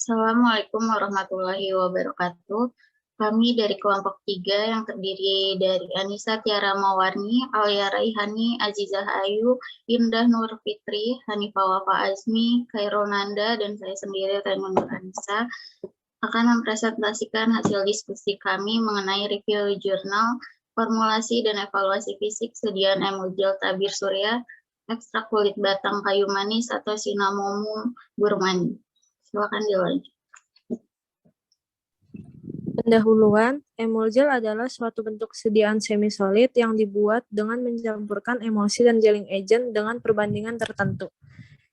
Assalamualaikum warahmatullahi wabarakatuh. Kami dari kelompok 3 yang terdiri dari Anissa Tiara Mawarni, Alia Raihani, Azizah Ayu, Indah Nur Fitri, Hanifah Wafa Azmi, Khairul Nanda, dan saya sendiri Raimun Nur Anissa akan mempresentasikan hasil diskusi kami mengenai review jurnal, formulasi dan evaluasi fisik sediaan emulgel tabir surya, ekstrak kulit batang kayu manis atau Cinnamomum burmani. Silakan dilanjut. Pendahuluan, emulgel adalah suatu bentuk sediaan semisolid yang dibuat dengan mencampurkan emulsi dan gelling agent dengan perbandingan tertentu.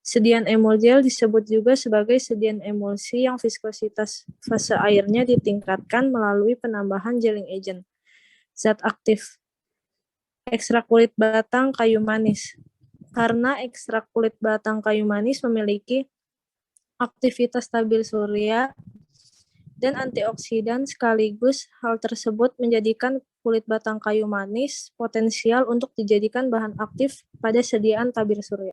Sediaan emulgel disebut juga sebagai sediaan emulsi yang viskositas fase airnya ditingkatkan melalui penambahan gelling agent. Zat aktif. Ekstrak kulit batang kayu manis. Karena ekstrak kulit batang kayu manis memiliki aktivitas stabil surya dan antioksidan sekaligus, hal tersebut menjadikan kulit batang kayu manis potensial untuk dijadikan bahan aktif pada sediaan tabir surya.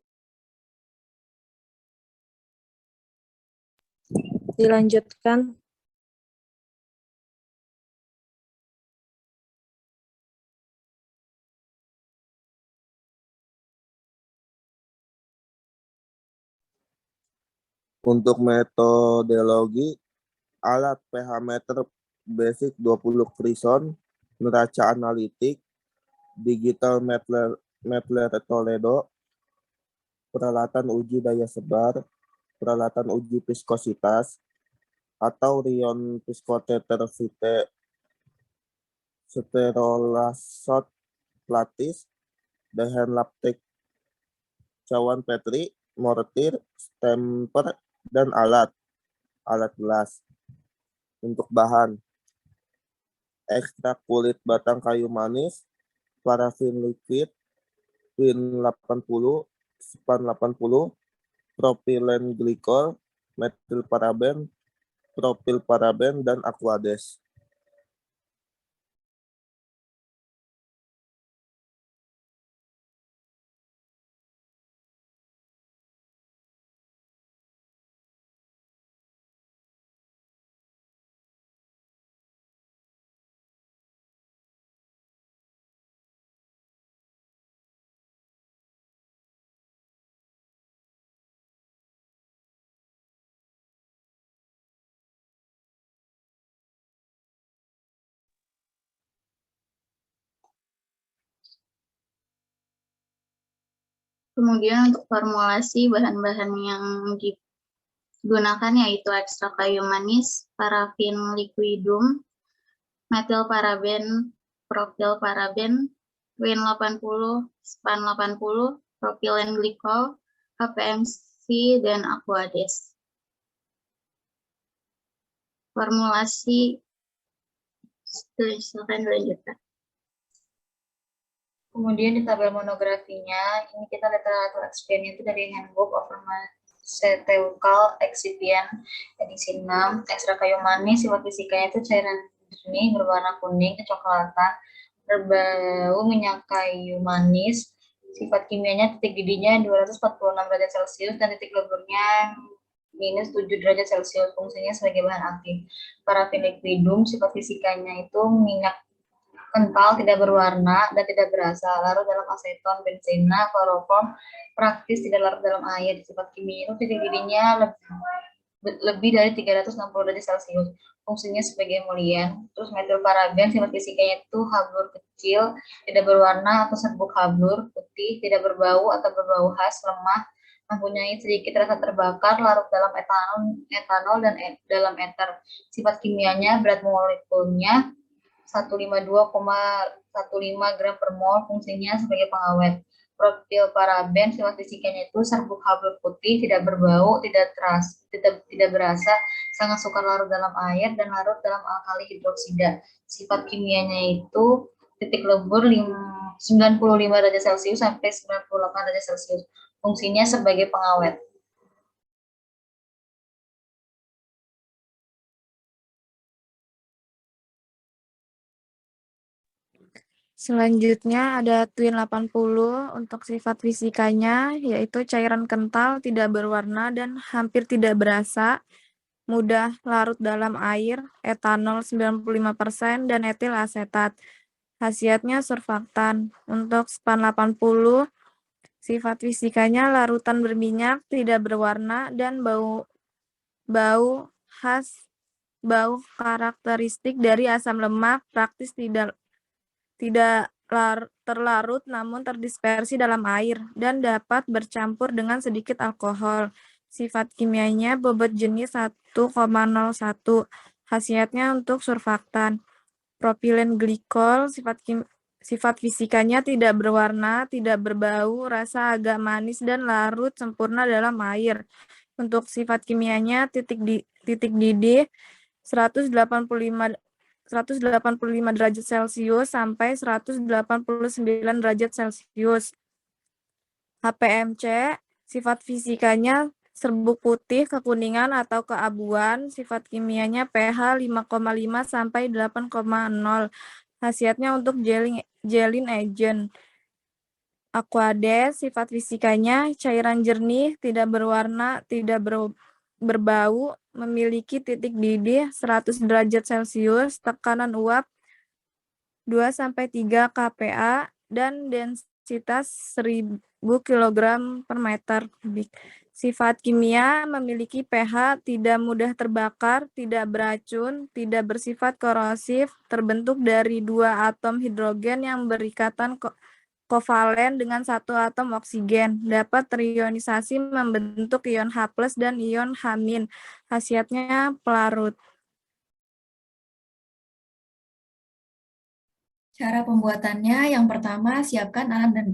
Dilanjutkan. Untuk metodologi, alat pH meter basic 20 Frison, neraca analitik, digital Mapler Toledo, peralatan uji daya sebar, peralatan uji viskositas, atau Rion Viscoteter Vite Sterolasot Platis, Dehen Laptek Cawan Petri, mortir, stemper, dan alat gelas. Untuk bahan, ekstrak kulit batang kayu manis, parafin liquid, Win 80, Span 80, propilen glikol, metil paraben, propil paraben, dan aquades. Kemudian untuk formulasi bahan-bahan yang digunakan yaitu ekstrak kayu manis, parafin liquidum, metil paraben, propil paraben, Win 80, Span 80, propilen glikol, HPMC, dan aquades. Formulasi, silakan dilanjutkan. Kemudian di tabel monografinya, ini kita lihat literatur excipient itu dari Handbook of Pharmaceutical Excipient edisi 6. Ekstrak kayu manis, sifat fisikanya itu cairan jernih berwarna kuning kecoklatan, berbau minyak kayu manis. Sifat kimianya titik didihnya 246 derajat Celcius dan titik leburnya minus 7 derajat Celcius. Fungsinya sebagai bahan aktif. Parafin liquidum, sifat fisikanya itu minyak kental, tidak berwarna, dan tidak berasa, larut dalam aseton, benzena, kloroform, praktis tidak larut dalam air. Sifat kimia itu titik didihnya lebih dari 360 derajat Celcius. Fungsinya sebagai emulien. Terus metil paraben, sifat fisikanya itu hablur kecil, tidak berwarna atau serbuk hablur, putih, tidak berbau atau berbau khas, lemah, mempunyai sedikit rasa terbakar, larut dalam etanol dan dalam eter. Sifat kimianya, berat molekulnya 152,15 gram per mol, fungsinya sebagai pengawet. Propil paraben, sifat fisikanya itu serbuk hablur putih, tidak berbau, tidak berasa, sangat sukar larut dalam air dan larut dalam alkali hidroksida. Sifat kimianya itu titik lebur 95 derajat Celcius sampai 98 derajat Celcius. Fungsinya sebagai pengawet. Selanjutnya ada Twin 80 untuk sifat fisikanya, yaitu cairan kental, tidak berwarna, dan hampir tidak berasa, mudah larut dalam air, etanol 95%, dan etil asetat. Khasiatnya surfaktan. Untuk SPAN 80, sifat fisikanya larutan berminyak, tidak berwarna, dan bau karakteristik dari asam lemak, praktis tidak terlarut namun terdispersi dalam air dan dapat bercampur dengan sedikit alkohol. Sifat kimianya bobot jenis 1,01. Khasiatnya untuk surfaktan. Propilen glikol, sifat fisikanya tidak berwarna, tidak berbau, rasa agak manis dan larut sempurna dalam air. Untuk sifat kimianya titik didih 185 derajat Celcius sampai 189 derajat Celcius. HPMC, sifat fisikanya serbuk putih, kekuningan atau keabuan, sifat kimianya pH 5,5 sampai 8,0. Khasiatnya untuk gelin agent. Aquades, sifat fisikanya cairan jernih, tidak berwarna, tidak berbau, memiliki titik didih 100 derajat Celcius, tekanan uap 2-3 kPa, dan densitas 1000 kg per meter kubik. Sifat kimia memiliki pH tidak mudah terbakar, tidak beracun, tidak bersifat korosif, terbentuk dari 2 atom hidrogen yang berikatan kovalen dengan 1 atom oksigen, dapat terionisasi membentuk ion H+ dan ion H-. Khasiatnya pelarut. Cara pembuatannya, yang pertama siapkan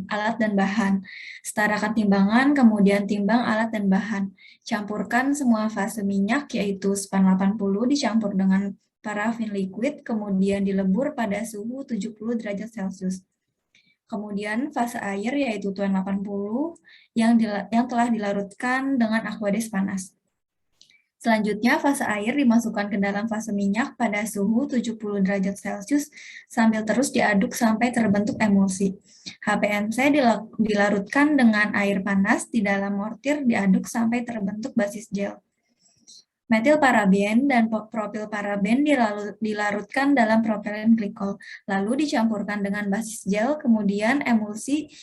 alat dan bahan. Setarakan timbangan, kemudian timbang alat dan bahan. Campurkan semua fase minyak, yaitu SPAN 80 dicampur dengan parafin liquid, kemudian dilebur pada suhu 70 derajat Celcius. Kemudian fase air, yaitu TUEN 80, yang telah dilarutkan dengan aquades panas. Selanjutnya, fase air dimasukkan ke dalam fase minyak pada suhu 70 derajat Celcius sambil terus diaduk sampai terbentuk emulsi. HPMC dilarutkan dengan air panas di dalam mortir, diaduk sampai terbentuk basis gel. Metilparaben dan propilparaben dilarutkan dalam propilen glikol, lalu dicampurkan dengan basis gel, kemudian emulsi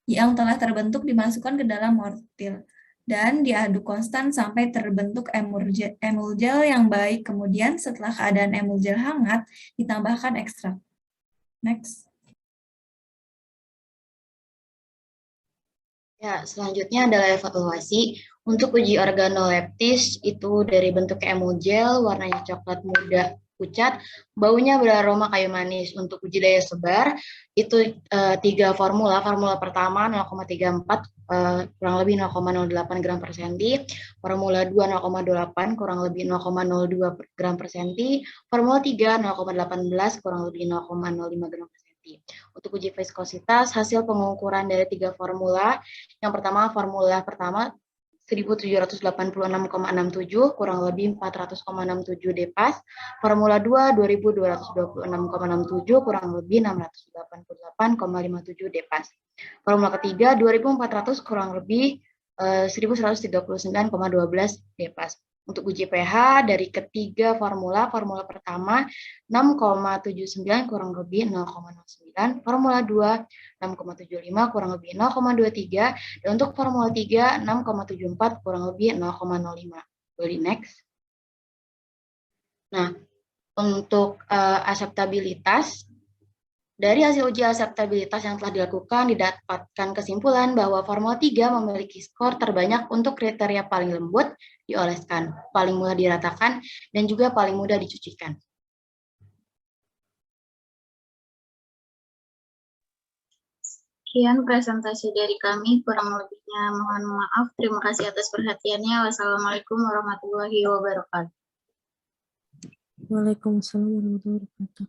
yang telah terbentuk dimasukkan ke dalam mortir dan diaduk konstan sampai terbentuk emulgel yang baik. Kemudian setelah keadaan emulgel hangat, ditambahkan ekstrak. Next. Ya, selanjutnya adalah evaluasi. Untuk uji organoleptis itu dari bentuk emulgel, warnanya coklat muda pucat, baunya beraroma kayu manis. Untuk uji daya sebar itu 3 formula. Formula pertama 0,34 kurang lebih 0,08 gram per senti. Formula 2 0,28 kurang lebih 0,02 gram per senti. Formula 3 0,18 kurang lebih 0,05 gram per senti. Untuk uji viskositas, hasil pengukuran dari 3 formula. Yang pertama, formula pertama 1786,67 kurang lebih 400,67 depas. Formula 2 2226,67 kurang lebih 688,57 depas. Formula ketiga 2400 kurang lebih 1139,12 depas. Untuk uji pH dari ketiga formula, formula pertama 6,79 kurang lebih 0,09, formula 2 6,75 kurang lebih 0,23, dan untuk formula 3 6,74 kurang lebih 0,05. Boleh next. Nah, untuk aseptabilitas, dari hasil uji aseptabilitas yang telah dilakukan, didapatkan kesimpulan bahwa formula 3 memiliki skor terbanyak untuk kriteria paling lembut, dioleskan, paling mudah diratakan, dan juga paling mudah dicucikan. Sekian presentasi dari kami, kurang lebihnya mohon maaf. Terima kasih atas perhatiannya. Wassalamualaikum warahmatullahi wabarakatuh. Waalaikumsalam warahmatullahi wabarakatuh.